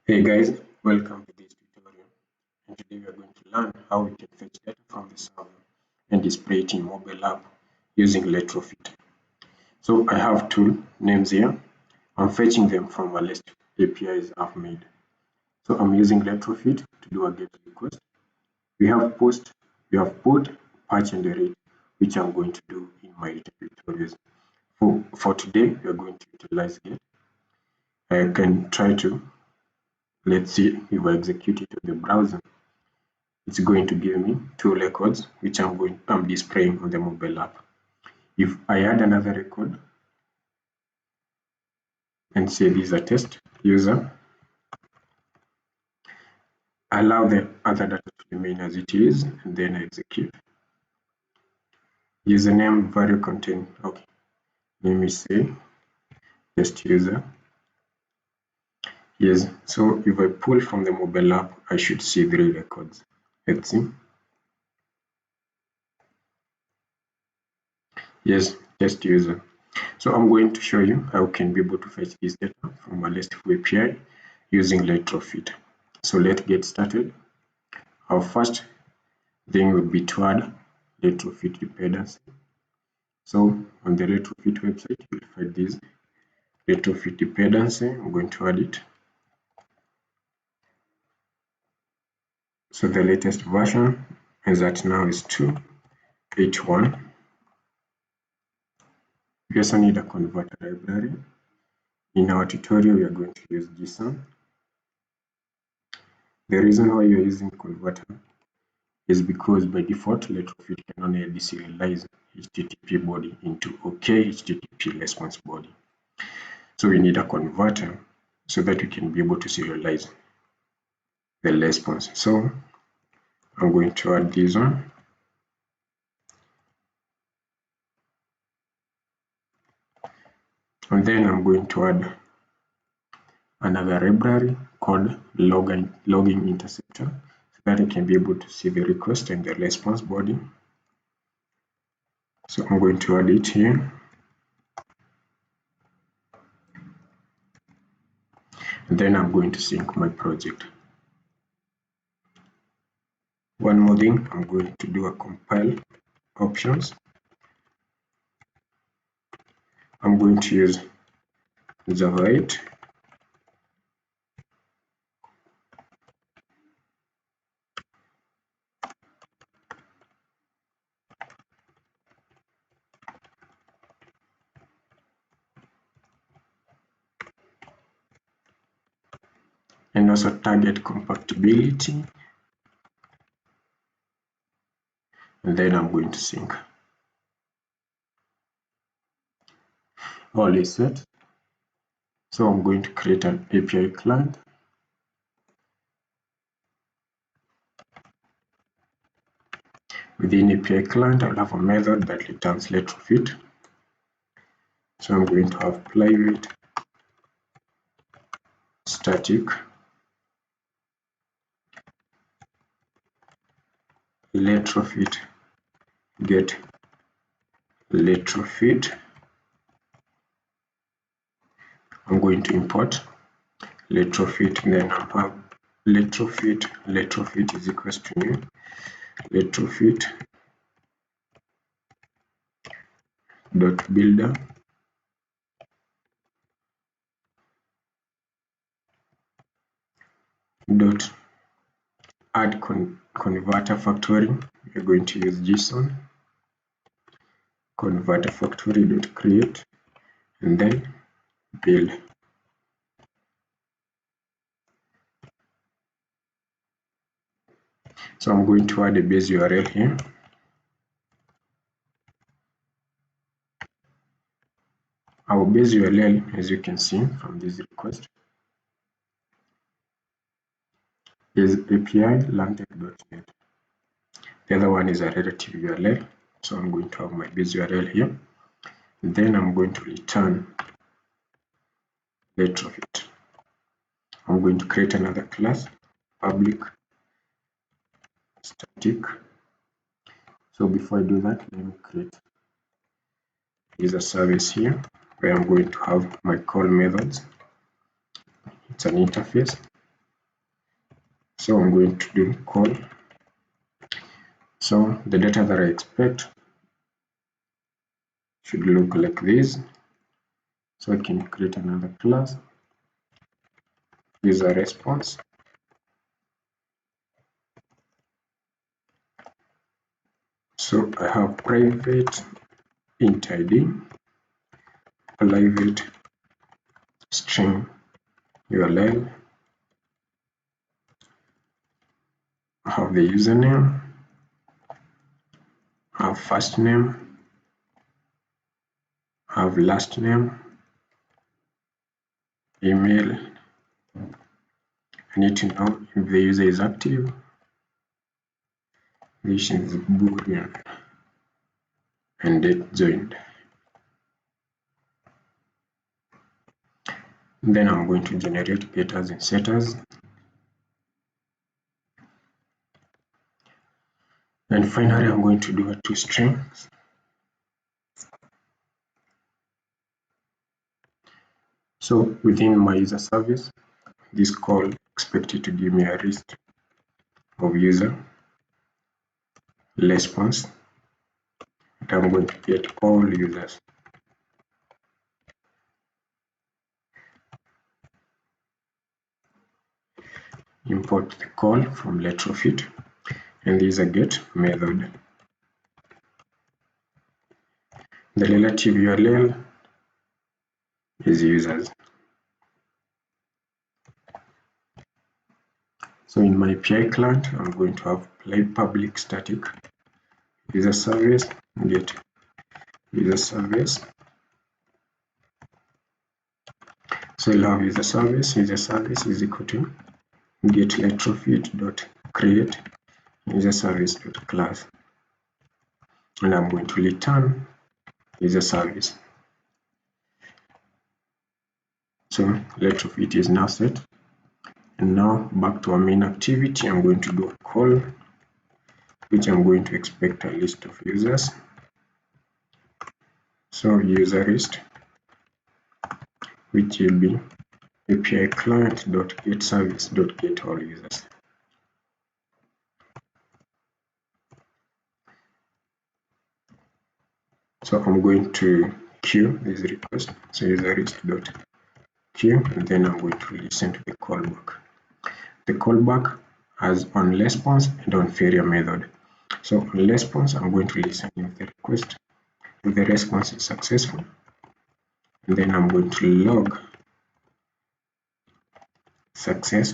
Hey guys, welcome to this tutorial, and today we are going to learn how we can fetch data from the server and display it in mobile app using Retrofit. So I have two names here. I'm fetching them from a list of APIs I've made. So I'm using Retrofit to do a GET request. We have post, we have put, patch, and array, which I'm going to do in my tutorials. For today, we are going to utilize GET. I can try to, let's see if I execute it on the browser. It's going to give me two records which I'm displaying on the mobile app. If I add another record and say this is a test user, allow the other data to remain as it is, and then I execute. Username value contain, okay, let me say test user. Yes, so if I pull from the mobile app, I should see 3 records. Let's see. Yes, test user. So I'm going to show you how you can be able to fetch this data from a list of API using Retrofit. So let's get started. Our first thing would be to add Retrofit dependency. So on the Retrofit website, you'll find this Retrofit dependency. I'm going to add it. So the latest version as at now is 2.8.1. We also need a converter library. In our tutorial, we are going to use Gson. The reason why you're using converter is because by default, Retrofit can only deserialize HTTP body into OkHttp response body. So we need a converter so that we can be able to serialize the response. So I'm going to add this one. And then I'm going to add another library called logging interceptor so that I can be able to see the request and the response body. So I'm going to add it here. And then I'm going to sync my project. One more thing, I'm going to do a compile options. I'm going to use Java 8. And also target compatibility. And then I'm going to sync. All is set. So I'm going to create an API client. Within API client, I'll have a method that returns Retrofit. So I'm going to have private static Retrofit get Retrofit. I'm going to import Retrofit, then I have Retrofit is equals to new Retrofit dot builder dot add converter factory. We're going to use JSON converter factory dot create and then build. So I'm going to add a base URL here. Our base URL, as you can see from this request, is api.lantech.net. The other one is a relative URL. So I'm going to have my base URL here. And then I'm going to return Retrofit. I'm going to create another class, public static. So before I do that, let me create user service here where I'm going to have my call methods. It's an interface. So I'm going to do call. So the data that I expect should look like this. So I can create another class, user response. So I have private int ID, private string URL. I have the username, I have first name, I have last name, email. I need to know if the user is active. This is Boolean and date joined. Then I'm going to generate getters and setters. And finally, I'm going to do a toStrings. So within my user service, this call expected to give me a list of user response. And I'm going to get all users. Import the call from Retrofit, and this is a get method. The relative URL is users. So in my API client, I'm going to have public static user service get user service. So I'll have user service is equal to get retrofit.create user service.class, and I'm going to return user service. So retrofit is now set, and now back to our main activity. I'm going to do a call, which I'm going to expect a list of users. So user list, which will be API client.getService.get all users. So I'm going to queue this request. So user list.queue, and then I'm going to listen to the callback. The callback has on response and on failure method. So on response, I'm going to listen if the request, if the response is successful, and then I'm going to log success,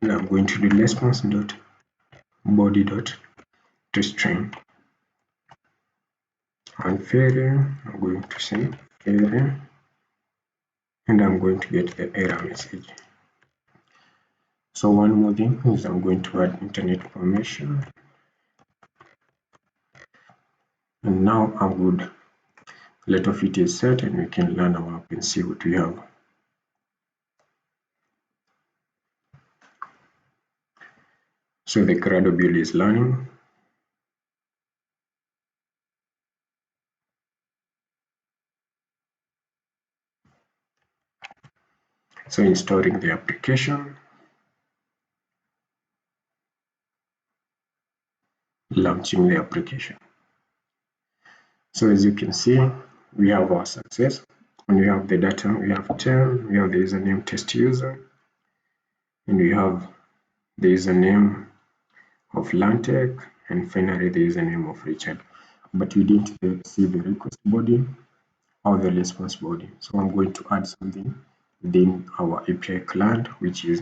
and I'm going to do response.body.toString. On failure, I'm going to say failure, and I'm going to get the error message. So one more thing is I'm going to add internet permission, and now I'm good. Retrofit is set, and we can learn our app and see what we have. So the Gradle build is learning. So installing the application, launching the application. So as you can see, we have our success. When we have the data, we have 10, we have the username test user, and we have the username of Lantec, and finally the username of Richard. But we didn't see the request body or the response body. So I'm going to add something within our API client, which is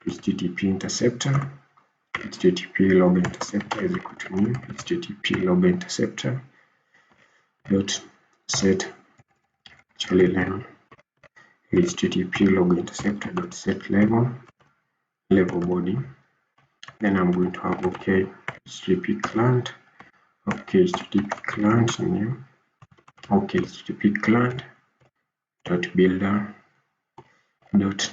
HTTP interceptor. HTTP log interceptor is equal to new HTTP log interceptor dot set actually level HTTP log interceptor dot set level body. Then I'm going to have OK HTTP client, OK HTTP client new, OK HTTP client dot builder dot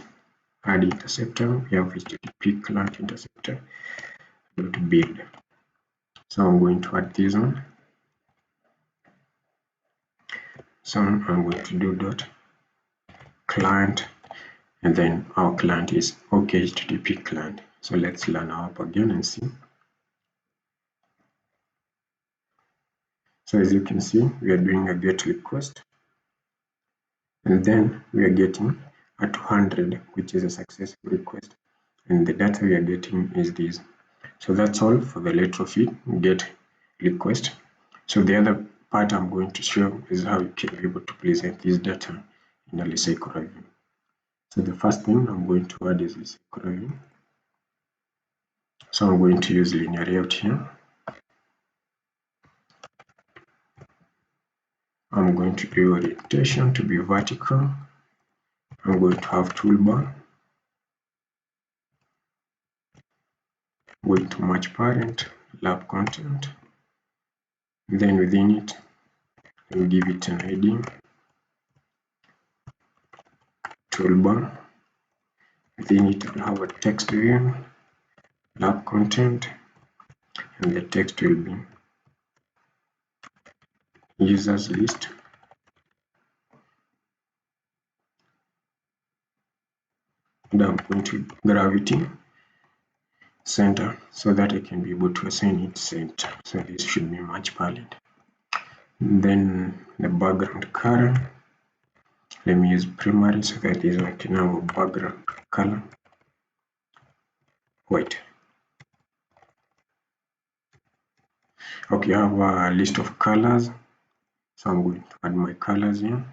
add interceptor. We have HTTP client interceptor dot build. So I'm going to add this one. So I'm going to do dot client and then our client is OkHttp client. So let's learn our app again and see. So as you can see, we are doing a GET request, and then we are getting a 200, which is a successful request, and the data we are getting is this. So that's all for the Retrofit GET request. So the other part I'm going to show is how you can be able to present this data in a Recyclerview. So the first thing I'm going to add is Recyclerview. So I'm going to use linear layout here. I'm going to do orientation to be vertical. I'm going to have toolbar. I'm going to match parent, lab content. Then within it, I'll give it an ID. Toolbar. Within it, I'll have a text view, lab content, and the text will be users list. And I'm going to gravity center so that I can be able to assign it center. So this should be match palette. And then the background color, let me use primary so that this one can have a background color white. Okay, I have a list of colors, so I'm going to add my colors here.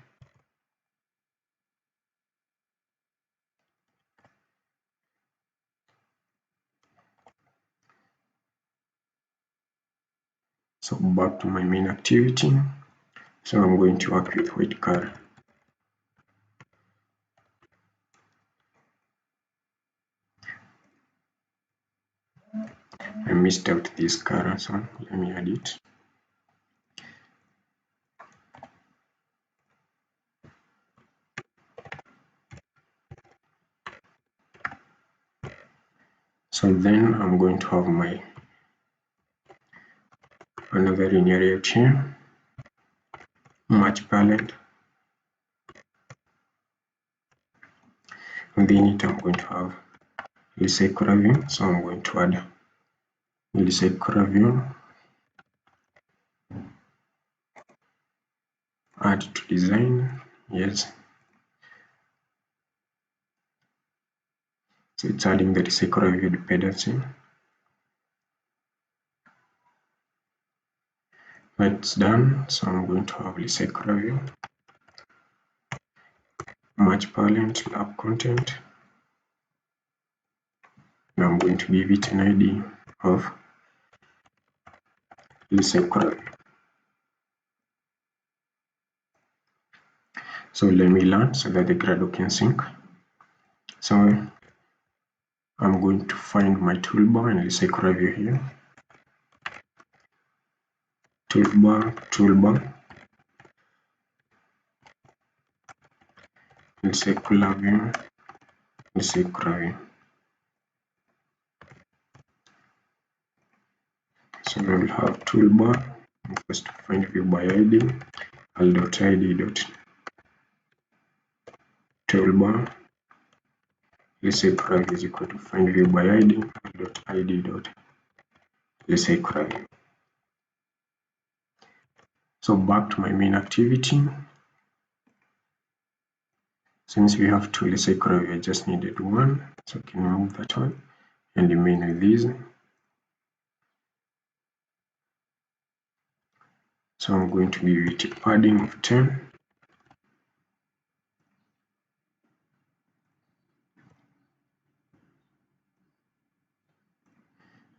So back to my main activity. So I'm going to work with white color. I missed out this color, so let me add it. So then I'm going to have my another linear layout here, match palette. Within it, I'm going to have Recyclerview, so I'm going to add Recyclerview, add to design, yes. So it's adding the Recyclerview dependency. That's done, so I'm going to have Recyclerview, match palette, lab content. Now I'm going to give it an ID of Recyclerview. So let me learn so that the Gradle can sync. So I'm going to find my toolbar and Recyclerview here. Toolbar, Recyclerview. So we will have toolbar. First find view by ID. Toolbar. Recyclerview is equal to find view by ID. Recyclerview. So back to my main activity. Since we have two Recyclerview, I just needed one, so I can remove that one and remain with these. So I'm going to give it a padding of 10.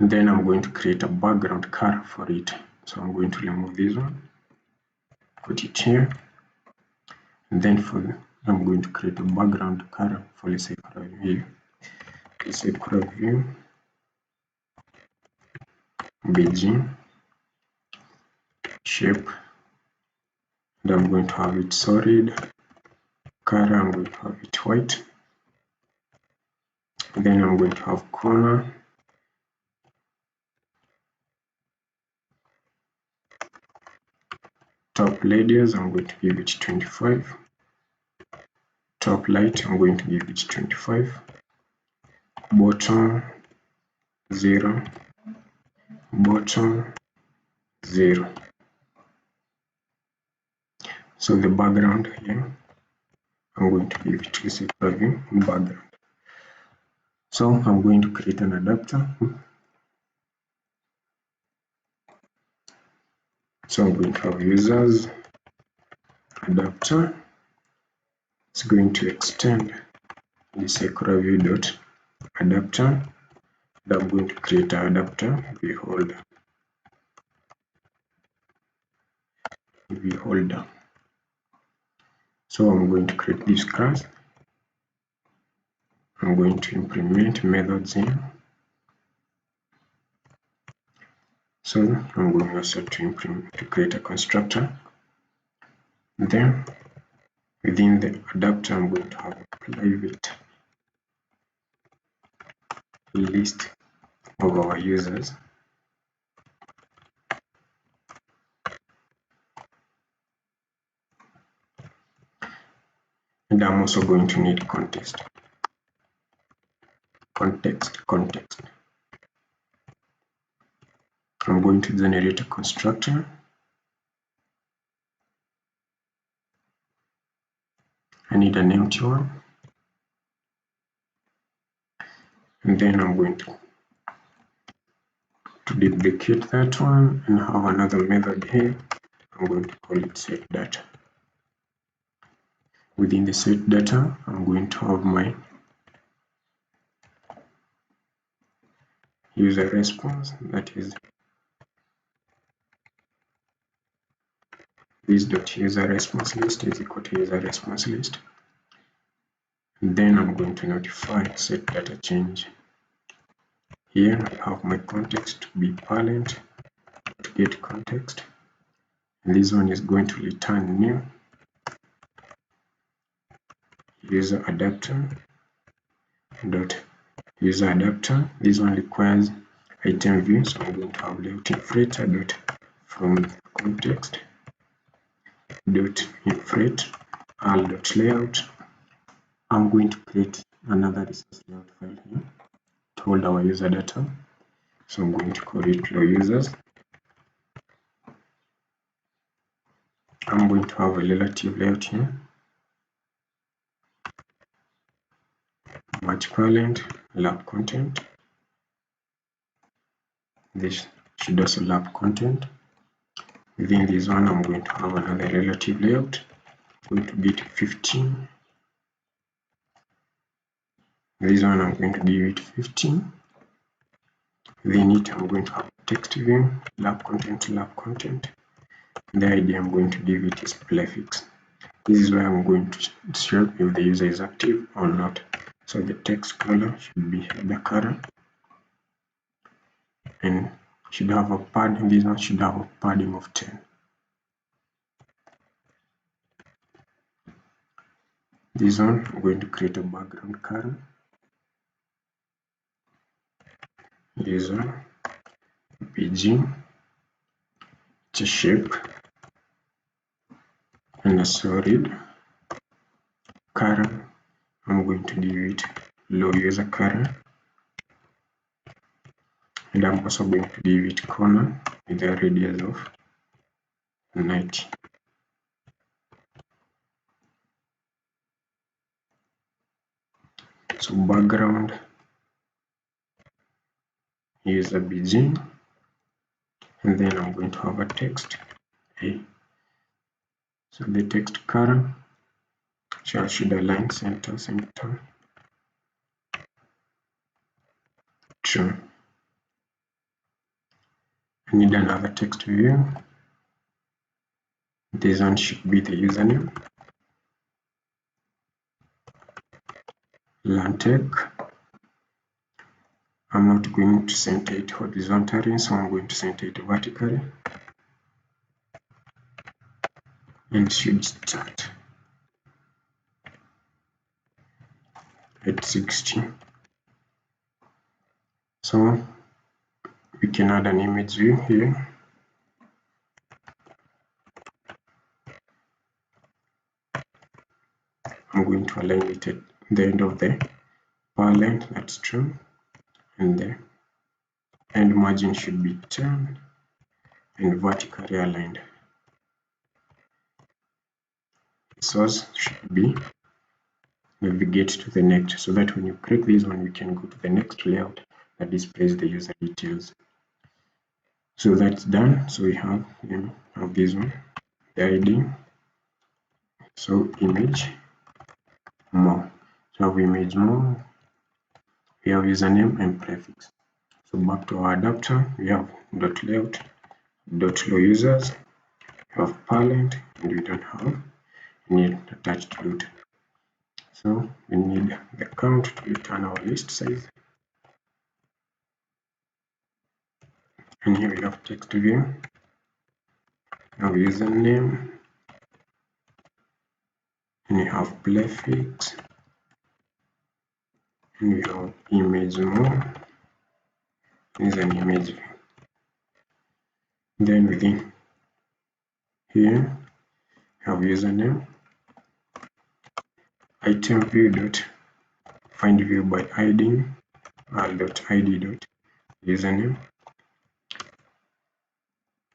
And then I'm going to create a background color for it. So I'm going to remove this one, put it here, and then I'm going to create a background color for Recyclerview. Recyclerview BG shape, and I'm going to have it solid color. I'm going to have it white, and then I'm going to have corner. Top radius, I'm going to give it 25. top light, I'm going to give it 25, bottom 0, bottom 0. So the background here, I'm going to give it Recyclerview background. So I'm going to create an adapter. So I'm going to have users adapter. It's going to extend Recyclerview.adapter, and I'm going to create an adapter beholder. So I'm going to create this class. I'm going to implement methods here. So I'm going also to create a constructor. Then within the adapter, I'm going to have a private list of our users. And I'm also going to need context. I'm going to generate a constructor. I need an empty one. And then I'm going to duplicate that one and have another method here. I'm going to call it setData. Within the setData, I'm going to have my user response, that is this dot user response list is equal to user response list. And then I'm going to notify setData change. Here I have my context to be parent to get context. And this one is going to return new user adapter dot user adapter. This one requires item view, so I'm going to have layout inflator dot from context dot inflate all dot layout. I'm going to create another resource layout file here to hold our user data. So I'm going to call it raw users. I'm going to have a relative layout here. Match parent, lab content. This should also lab content. Within this one, I'm going to have another relative layout. I'm going to get 15. This one I'm going to give it 15. Within it, I'm going to have text view, lab content, lab content. The ID I'm going to give it is prefix. This is where I'm going to show if the user is active or not. So the text color should be header color and should have a padding. This one should have a padding of 10. This one I'm going to create a background color. This one PG, it's a shape and a solid color. I'm going to give it low user color, and I'm also going to give it corner with a radius of 90. So background is a BG, and then I'm going to have a text A. So the text color should align center. True. I need another text view. This one should be the username. Lantec. I'm not going to center it horizontally, so I'm going to center it vertically. And should start at 60. So we can add an image view here. I'm going to to align it at the end of the parent, that's true, and the end margin should be 10 and vertically aligned. Source should be navigate to the next, so that when you click this one, you can go to the next layout that displays the user details. So that's done. So we have this one, the ID. So image more. So we have image more. We have username and prefix. So back to our adapter, we have dot layout, dot low users, we have parent, and we don't have any attached root. So we need the count to return our list size. And here we have text view, we have username, and we have prefix, and we have image more. This is an image view. Then within here we have username, item view dot find view by id dot id dot username.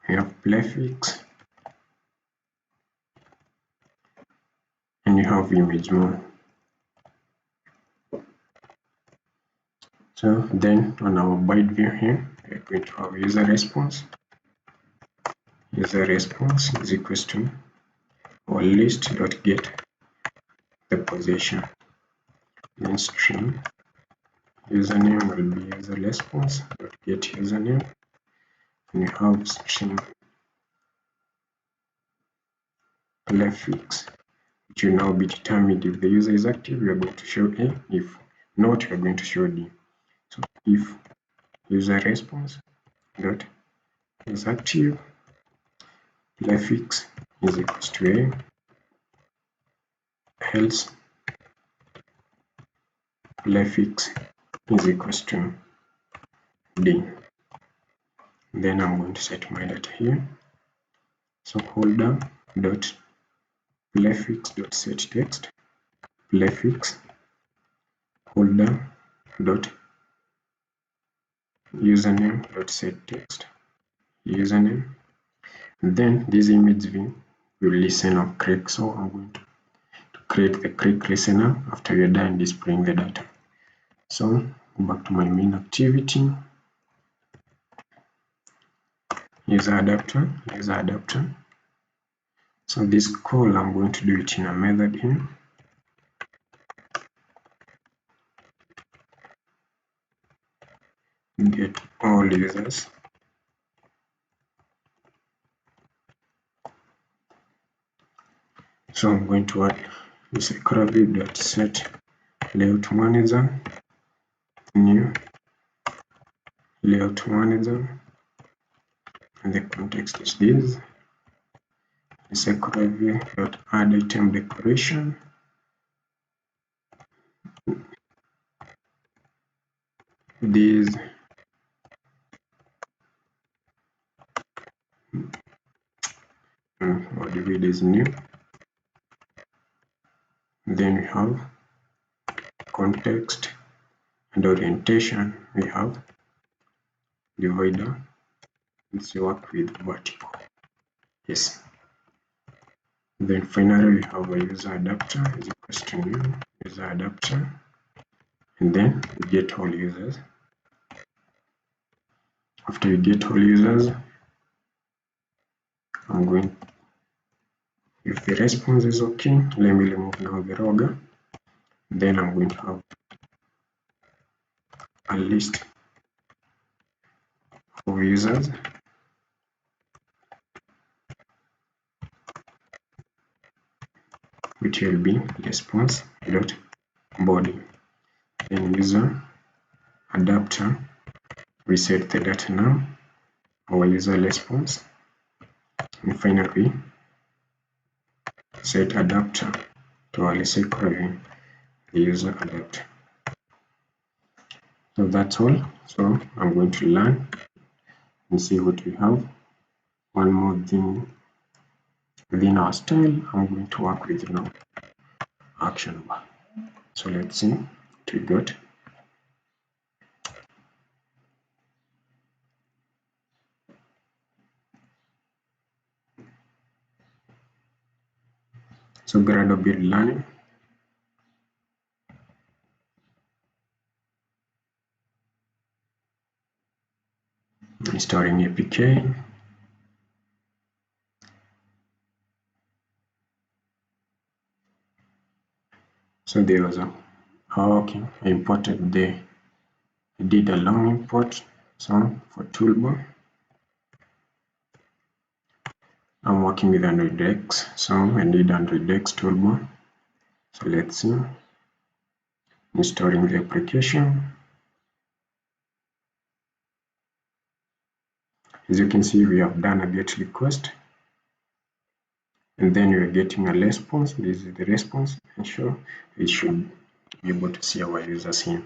We have prefix, and you have image more. So then on our byte view here, we are going to have user response. User response is equals to our list dot get the position. Then string username will be user response dot get username, and you have string prefix, which will now be determined. If the user is active, we are going to show A. If not, we are going to show D. So if user response dot is active, prefix is equals to A, else prefix is equals to D. Then I'm going to set my data here. So holder dot prefix dot set text, prefix holder dot username dot set text, username. And then this image view will listen or click. So I'm going to create the click listener after you're done displaying the data. So go back to my main activity, user adapter. So this call, I'm going to do it in a method here. Get all users. So I'm going to add Recyclerview.set layout manager, new layout manager, and the context is this. Recyclerview.add item decoration. This what the video is new. Then we have context and orientation. We have divider. Let's work with vertical. Yes. Then finally we have a user adapter is equals to new user adapter, and then we get all users. After you get all users, I'm going, if the response is okay, let me remove now the logger. Then I'm going to have a list of users, which will be response dot body. Then user adapter, we set the data now, our user response, and finally set adapter to our Recyclerview, the user adapter. So that's all. So I'm going to learn and see what we have. One more thing within our style, I'm going to work with action bar. So let's see what we got. So Gradle build learning. Installing APK. So there was a okay, I imported I did a long import. So for toolbar, I'm working with Android X, so I need Android X toolbar. So let's see, installing the application. As you can see, we have done a GET request, and then you're getting a response. This is the response, and sure, it should be able to see our users here.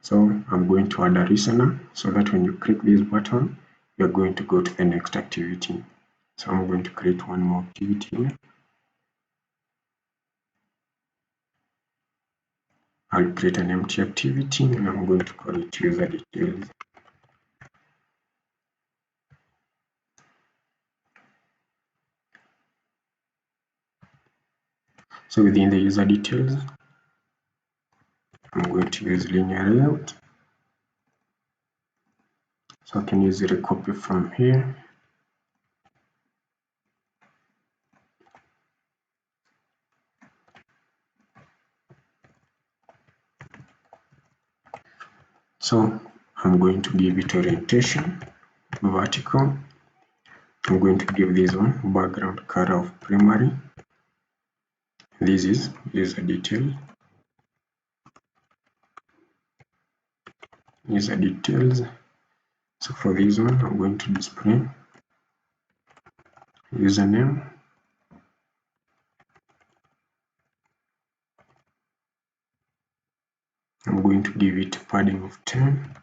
So I'm going to add a listener so that when you click this button, you're going to go to the next activity. So I'm going to create one more activity here. I'll create an empty activity and I'm going to call it user details. So within the user details, I'm going to use linear layout. So I can easily copy from here. So I'm going to give it orientation, vertical. I'm going to give this one background color of primary. This is user detail. User details. So for this one, I'm going to display username, I'm going to give it a padding of 10.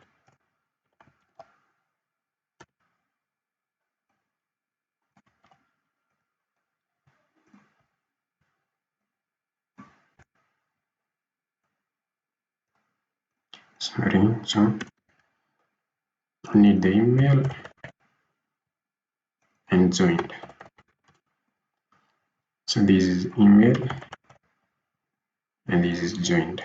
Sorry, so I need the email and joined. So this is email and this is joined.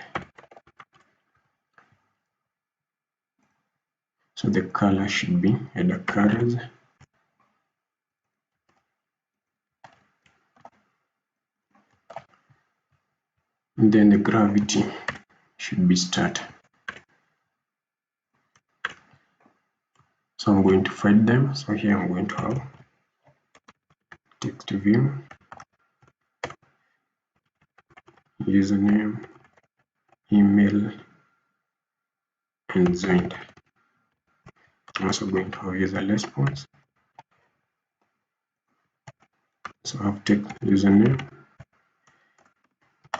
So the color should be header colors. And then the gravity should be start. So I'm going to find them. So here I'm going to have text view, username, email, and joined. I'm also going to have user response. So I have text username,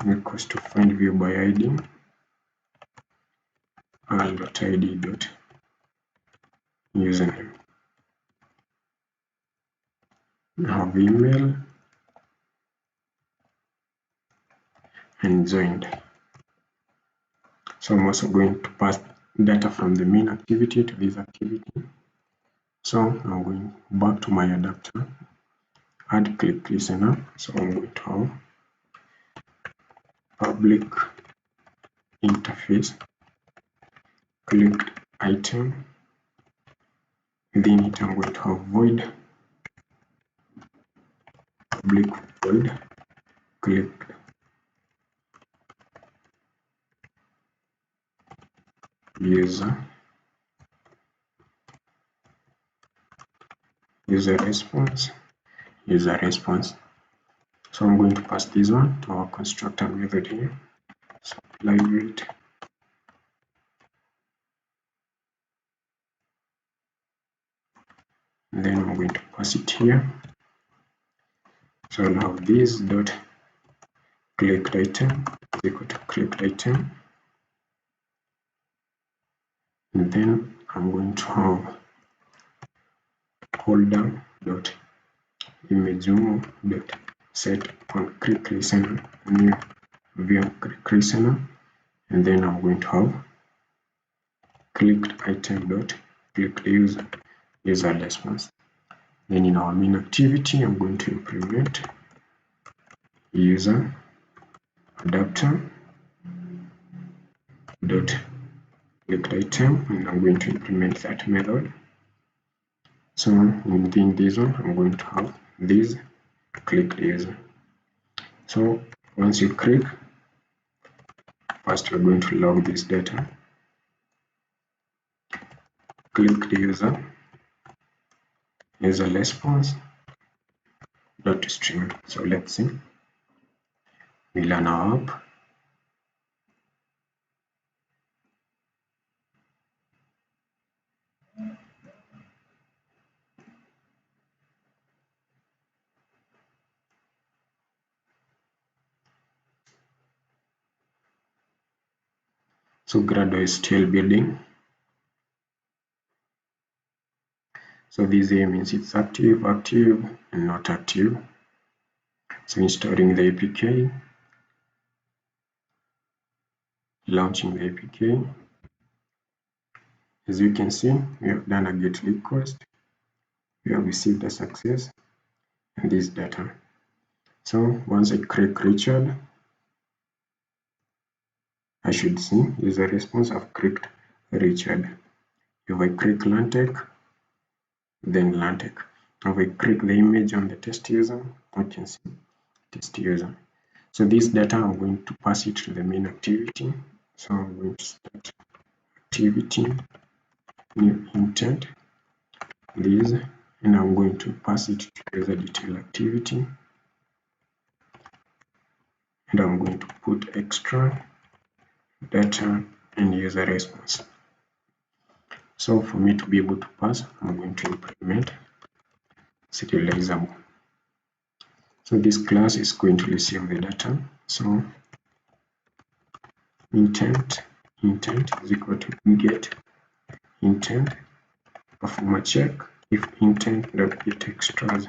request to find view by ID, al.id.username. I have email and joined. So I'm also going to pass data from the main activity to this activity. So I'm going back to my adapter, add click listener. So I'm going to have public interface clicked item. Within it, I'm going to have void public void clicked user response. So I'm going to pass this one to our constructor method here. So apply it. And then I'm going to pass it here. So I'll have this dot clicked item is equal to clicked item. And then I'm going to have holder dot image dot set on click listen new. view listener, and then I'm going to have clicked item dot click user response. Then in our main activity, I'm going to implement user adapter dot clicked item, and I'm going to implement that method. So within this one, I'm going to have this clicked user. So once you click, first we're going to log this data. Clicked user response dot string. So let's see. We learn our app. So Gradle is still building. So this here means it's active, and not active. So installing the APK, launching the APK. As you can see, we have done a GET request. We have received a success and this data. So once I click Richard, I should see user response. I've clicked Richard. If I click Lantec, then Lantec. If I click the image on the test user, I can see test user. So this data, I'm going to pass it to the main activity. So I'm going to start activity, new intent, this, and I'm going to pass it to user detail activity. And I'm going to put extra data and user response. So for me to be able to pass, I'm going to implement serializable. So this class is going to receive the data. So intent is equal to get intent, perform a check. If intent.get extras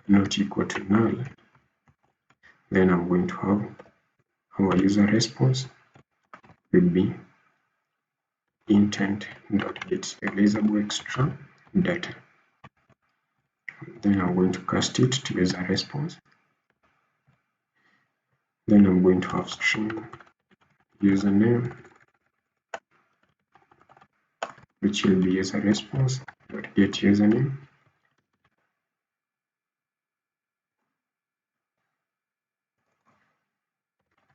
not equal to null, then I'm going to have our user response will be intent.get serializable extra data. Then I'm going to cast it to user response. Then I'm going to have string username, which will be user response dot get username.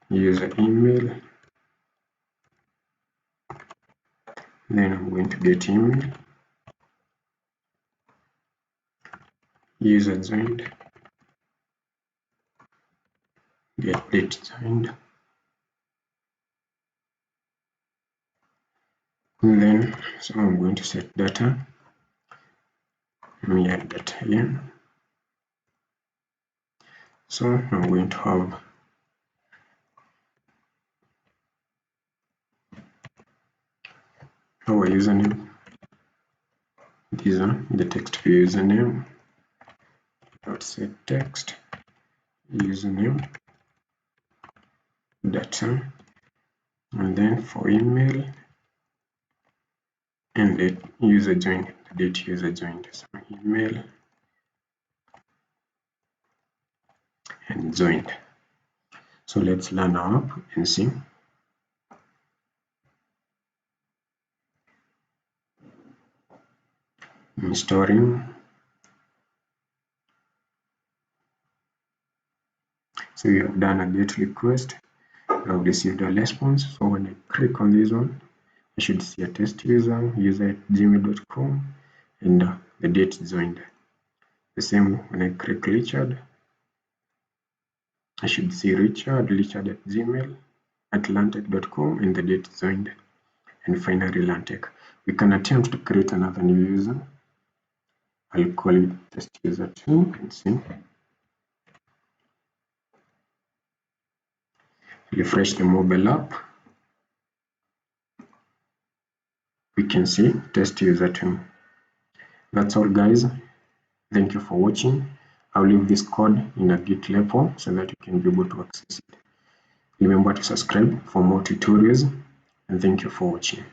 User email. Then I'm going to get email. User joined. Get date joined. And then, so I'm going to set data. Let me add data here. So I'm going to have our username. These are the text for username. Dot set text username data, and then for email and the user joined, the date user joined. So email and joined. So let's learn our app and see. Installing. So we have done a GET request. We have received a response. So when I click on this one, I should see a test user@gmail.com and the date joined. The same when I click Richard, I should see Richard@gmail at lantec.com and the date joined. And finally Lantec. We can attempt to create another new user. I'll call it test user 2 and see. Refresh the mobile app. We can see test user 2. That's all, guys. Thank you for watching. I'll leave this code in a Git repo so that you can be able to access it. Remember to subscribe for more tutorials, and thank you for watching.